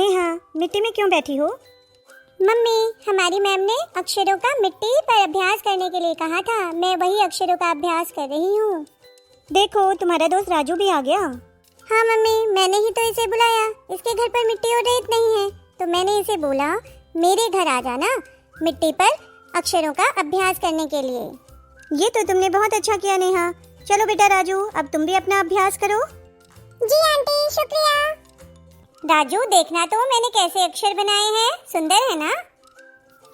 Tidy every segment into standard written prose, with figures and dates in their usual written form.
नेहा, मिट्टी में क्यों बैठी हो? मम्मी, हमारी मैम ने अक्षरों का मिट्टी पर अभ्यास करने के लिए कहा था। मैं वही अक्षरों का अभ्यास कर रही हूँ। देखो, तुम्हारा दोस्त राजू भी आ गया। हाँ मम्मी, मैंने ही तो इसे बुलाया। इसके घर पर मिट्टी और रेत नहीं है, तो मैंने इसे बोला मेरे घर आ जाना मिट्टी पर अक्षरों का अभ्यास करने के लिए। ये तो तुमने बहुत अच्छा किया नेहा। चलो बेटा राजू, अब तुम भी अपना अभ्यास करो। जी आंटी, शुक्रिया। राजू, देखना तो मैंने कैसे अक्षर बनाए हैं। सुंदर है ना?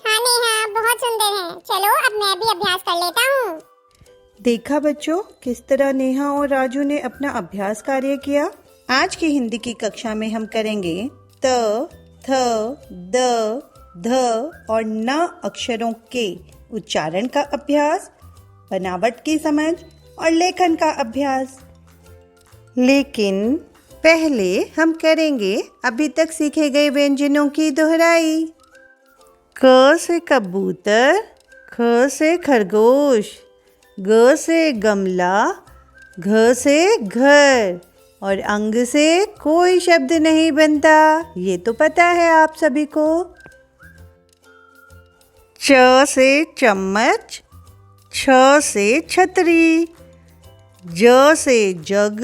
हाँ नेहा, बहुत सुंदर है। चलो अब मैं भी अभ्यास कर लेता हूँ। देखा बच्चों, किस तरह नेहा और राजू ने अपना अभ्यास कार्य किया। आज की हिंदी की कक्षा में हम करेंगे त, थ, द, ध और न अक्षरों के उच्चारण का अभ्यास, बनावट की समझ और लेखन का अभ्यास। लेकिन पहले हम करेंगे अभी तक सीखे गए व्यंजनों की दोहराई। क से कबूतर, ख से खरगोश, ग से गमला, घ से घर और अंग से कोई शब्द नहीं बनता। ये तो पता है आप सभी को। च से चम्मच, छ से छतरी, ज से जग,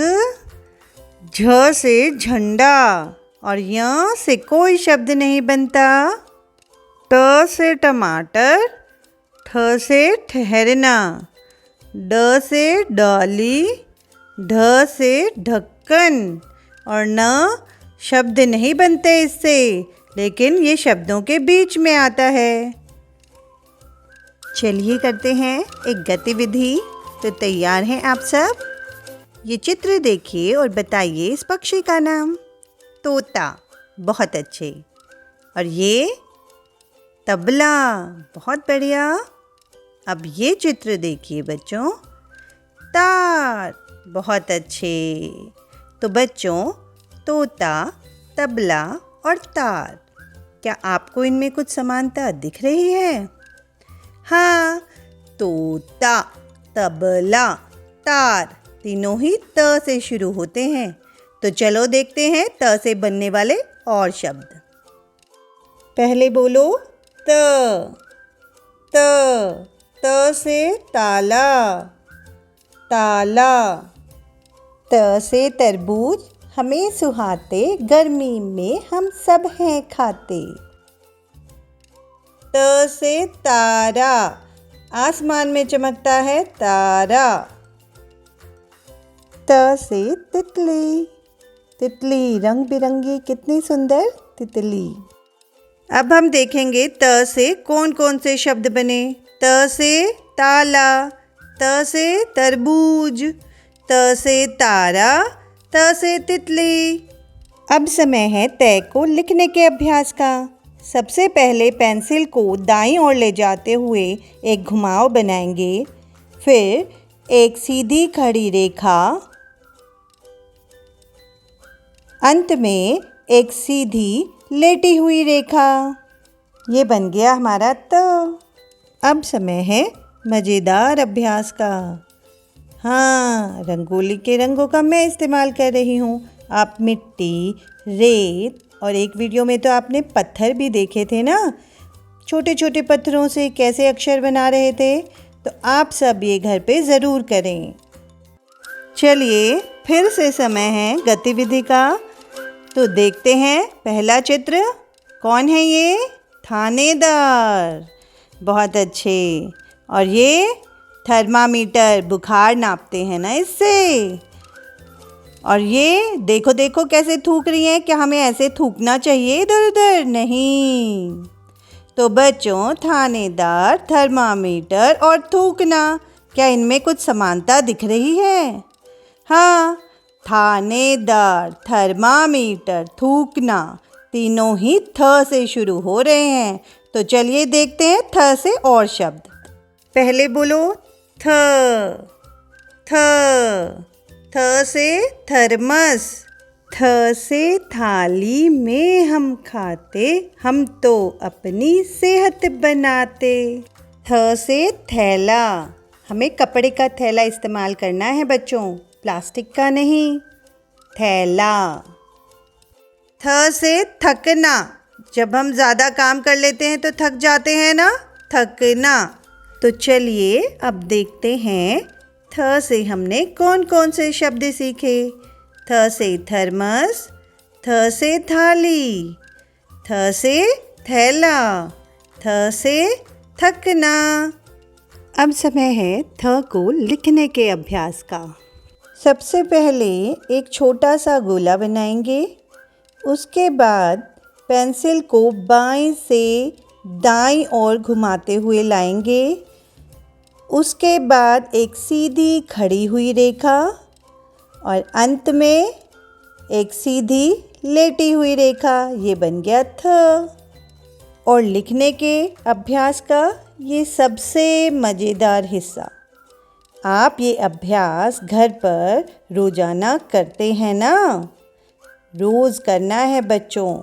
झ से झंडा और य से कोई शब्द नहीं बनता। ट से टमाटर, ठ से ठहरना, ड से डाली, ढ से ढक्कन और न शब्द नहीं बनते इससे, लेकिन ये शब्दों के बीच में आता है। चलिए करते हैं एक गतिविधि। तो तैयार हैं आप सब? ये चित्र देखिए और बताइए इस पक्षी का नाम। तोता, बहुत अच्छे। और ये तबला, बहुत बढ़िया। अब ये चित्र देखिए बच्चों, तार, बहुत अच्छे। तो बच्चों, तोता, तबला और तार, क्या आपको इनमें कुछ समानता दिख रही है? हाँ, तोता, तबला, तार तीनों ही त से शुरू होते हैं। तो चलो देखते हैं त से बनने वाले और शब्द। पहले बोलो त। त से ताला, ताला। त से तरबूज, हमें सुहाते, गर्मी में हम सब हैं खाते। त से तारा, आसमान में चमकता है तारा। त से तितली, तितली रंग बिरंगी, कितनी सुंदर तितली। अब हम देखेंगे त से कौन कौन से शब्द बने। त से ताला, त से तरबूज, त से तारा, त से तितली। अब समय है तय को लिखने के अभ्यास का। सबसे पहले पेंसिल को दाईं ओर ले जाते हुए एक घुमाव बनाएंगे, फिर एक सीधी खड़ी रेखा, अंत में एक सीधी लेटी हुई रेखा। ये बन गया हमारा त। अब समय है मज़ेदार अभ्यास का। हाँ, रंगोली के रंगों का मैं इस्तेमाल कर रही हूँ। आप मिट्टी, रेत और एक वीडियो में तो आपने पत्थर भी देखे थे ना, छोटे छोटे पत्थरों से कैसे अक्षर बना रहे थे। तो आप सब ये घर पे ज़रूर करें। चलिए फिर से समय है गतिविधि का। तो देखते हैं पहला चित्र। कौन है ये? थानेदार, बहुत अच्छे। और ये थर्मामीटर, बुखार नापते हैं ना इससे। और ये देखो देखो कैसे थूक रही हैं। क्या हमें ऐसे थूकना चाहिए इधर उधर? नहीं। तो बच्चों, थानेदार, थर्मामीटर और थूकना, क्या इनमें कुछ समानता दिख रही है? हाँ, थानेदार, थर्मामीटर, थूकना तीनों ही थ से शुरू हो रहे हैं। तो चलिए देखते हैं थ से और शब्द। पहले बोलो थ। थ। थ से थर्मस, थ से थाली में हम खाते, हम तो अपनी सेहत बनाते। थ से थैला, हमें कपड़े का थैला इस्तेमाल करना है बच्चों, प्लास्टिक का नहीं। थैला। थ से थकना। जब हम ज़्यादा काम कर लेते हैं तो थक जाते हैं ना, थकना। तो चलिए अब देखते हैं थ से हमने कौन कौन से शब्द सीखे। थ से थर्मस, थ से थाली, थ से थैला, थ से थकना। अब समय है थ को लिखने के अभ्यास का। सबसे पहले एक छोटा सा गोला बनाएंगे। उसके बाद पेंसिल को बाएं से दाईं ओर घुमाते हुए लाएंगे। उसके बाद एक सीधी खड़ी हुई रेखा और अंत में एक सीधी लेटी हुई रेखा। ये बन गया थ। और लिखने के अभ्यास का ये सबसे मज़ेदार हिस्सा। आप ये अभ्यास घर पर रोज़ाना करते हैं ना? रोज़ करना है बच्चों।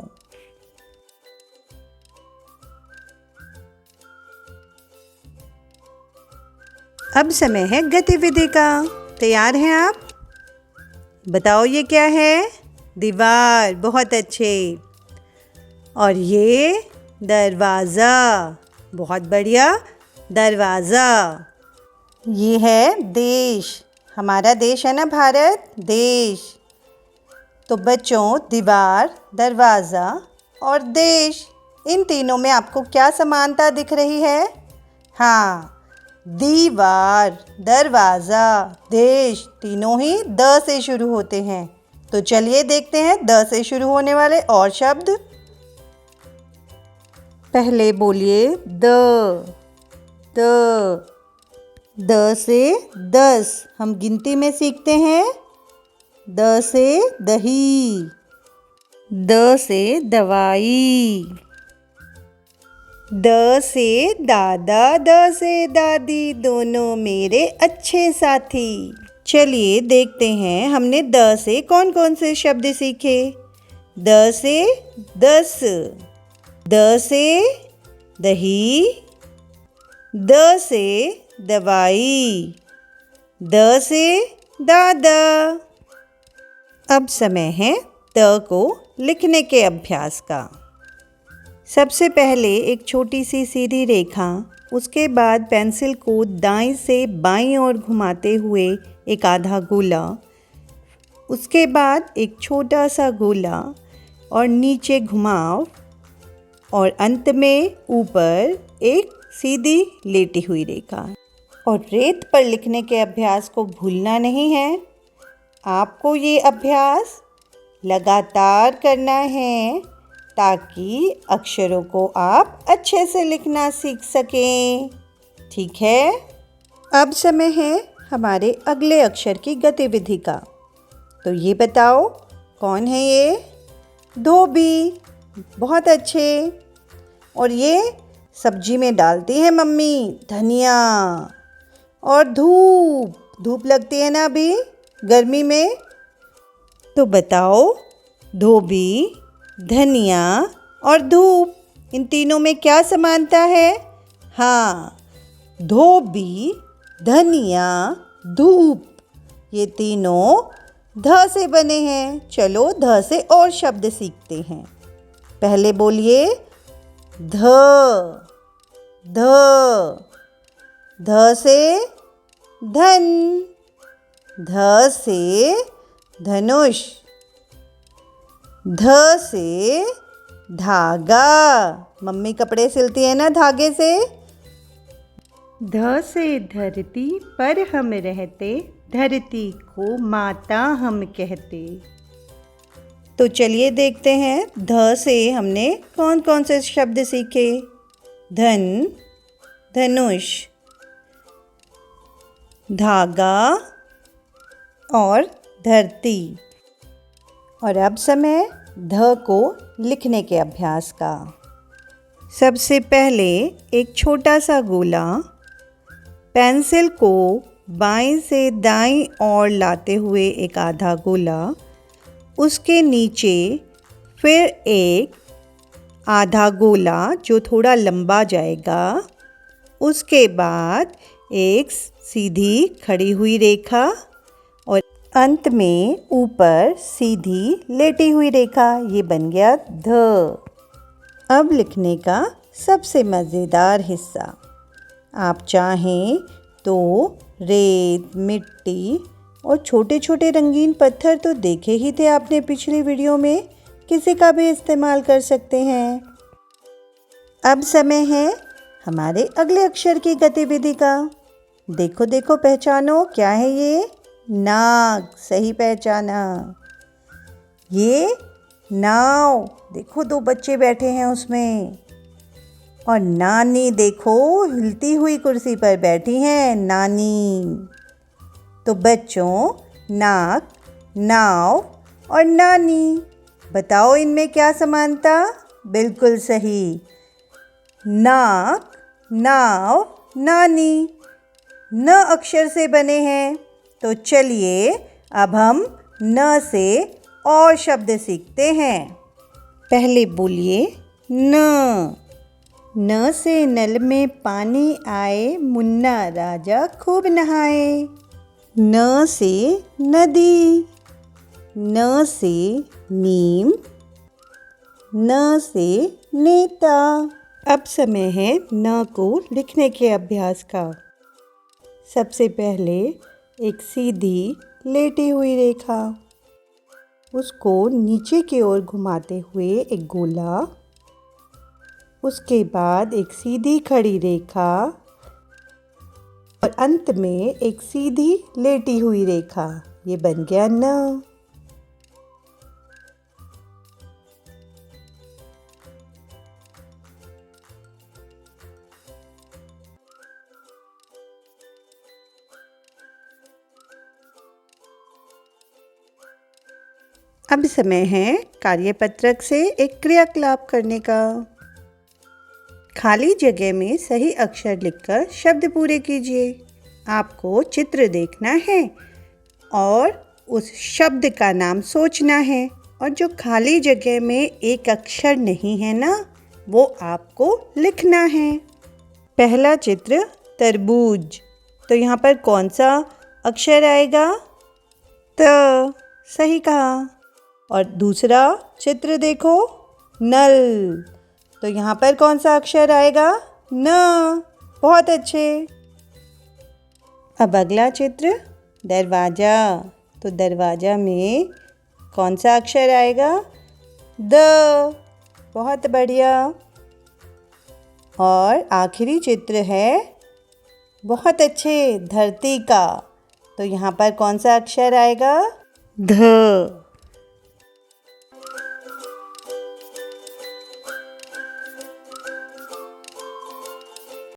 अब समय है गतिविधि का। तैयार हैं आप? बताओ ये क्या है? दीवार। बहुत अच्छे। और ये दरवाज़ा। बहुत बढ़िया, दरवाज़ा। ये है देश। हमारा देश है ना भारत, देश। तो बच्चों, दीवार, दरवाज़ा और देश, इन तीनों में आपको क्या समानता दिख रही है? हाँ, दीवार, दरवाज़ा, देश तीनों ही द से शुरू होते हैं। तो चलिए देखते हैं द से शुरू होने वाले और शब्द। पहले बोलिए द से 10 हम गिनती में सीखते हैं। द से दही, द से दवाई, द से दादा, द से दादी, दोनों मेरे अच्छे साथी। चलिए देखते हैं हमने द से कौन कौन से शब्द सीखे। द से 10, द से दही, द से दवाई, द से दादा। अब समय है द को लिखने के अभ्यास का। सबसे पहले एक छोटी सी सीधी रेखा, उसके बाद पेंसिल को दाएं से बाईं ओर घुमाते हुए एक आधा गोला, उसके बाद एक छोटा सा गोला और नीचे घुमाव और अंत में ऊपर एक सीधी लेटी हुई रेखा। और रेत पर लिखने के अभ्यास को भूलना नहीं है। आपको ये अभ्यास लगातार करना है ताकि अक्षरों को आप अच्छे से लिखना सीख सकें। ठीक है? अब समय है हमारे अगले अक्षर की गतिविधि का। तो ये बताओ कौन है ये? धोबी। बहुत अच्छे। और ये सब्जी में डालती है मम्मी, धनिया। और धूप लगती है ना अभी गर्मी में। तो बताओ, धोबी, धनिया और धूप, इन तीनों में क्या समानता है? हाँ, धोबी, धनिया, धूप, ये तीनों ध से बने हैं। चलो ध से और शब्द सीखते हैं। पहले बोलिए ध से धन, ध से धनुष, ध से धागा। मम्मी कपड़े सिलती है ना धागे से। ध से धरती पर हम रहते, धरती को माता हम कहते। तो चलिए देखते हैं ध से हमने कौन कौन से शब्द सीखे। धन, धनुष, धागा और धरती। और अब समय ध को लिखने के अभ्यास का। सबसे पहले एक छोटा सा गोला, पेंसिल को बाएं से दाईं ओर लाते हुए एक आधा गोला, उसके नीचे फिर एक आधा गोला जो थोड़ा लंबा जाएगा, उसके बाद एक सीधी खड़ी हुई रेखा और अंत में ऊपर सीधी लेटी हुई रेखा, ये बन गया ध। अब लिखने का सबसे मज़ेदार हिस्सा। आप चाहें तो रेत, मिट्टी और छोटे छोटे रंगीन पत्थर तो देखे ही थे आपने पिछली वीडियो में, किसी का भी इस्तेमाल कर सकते हैं। अब समय है हमारे अगले अक्षर की गतिविधि का। देखो देखो, पहचानो क्या है ये? नाग, सही पहचाना। ये नाव, देखो 2 बच्चे बैठे हैं उसमें। और नानी देखो, हिलती हुई कुर्सी पर बैठी हैं नानी। तो बच्चों, नाग, नाव और नानी, बताओ इनमें क्या समानता? बिल्कुल सही, नाग, नाव, नानी न अक्षर से बने हैं। तो चलिए अब हम न से और शब्द सीखते हैं। पहले बोलिए न। न से नल में पानी आए, मुन्ना राजा खूब नहाए। न से नदी, न से नीम, न से नेता। अब समय है न को लिखने के अभ्यास का। सबसे पहले एक सीधी लेटी हुई रेखा, उसको नीचे की ओर घुमाते हुए एक गोला, उसके बाद एक सीधी खड़ी रेखा और अंत में एक सीधी लेटी हुई रेखा, ये बन गया न। अब समय है कार्यपत्रक से एक क्रियाकलाप करने का। खाली जगह में सही अक्षर लिखकर शब्द पूरे कीजिए। आपको चित्र देखना है और उस शब्द का नाम सोचना है, और जो खाली जगह में एक अक्षर नहीं है ना, वो आपको लिखना है। पहला चित्र तरबूज, तो यहाँ पर कौन सा अक्षर आएगा? त, सही कहा। और दूसरा चित्र देखो, नल, तो यहाँ पर कौन सा अक्षर आएगा? न, बहुत अच्छे। अब अगला चित्र दरवाज़ा, तो दरवाज़ा में कौन सा अक्षर आएगा? द, बहुत बढ़िया। और आखिरी चित्र है बहुत अच्छे, धरती का, तो यहाँ पर कौन सा अक्षर आएगा? ध।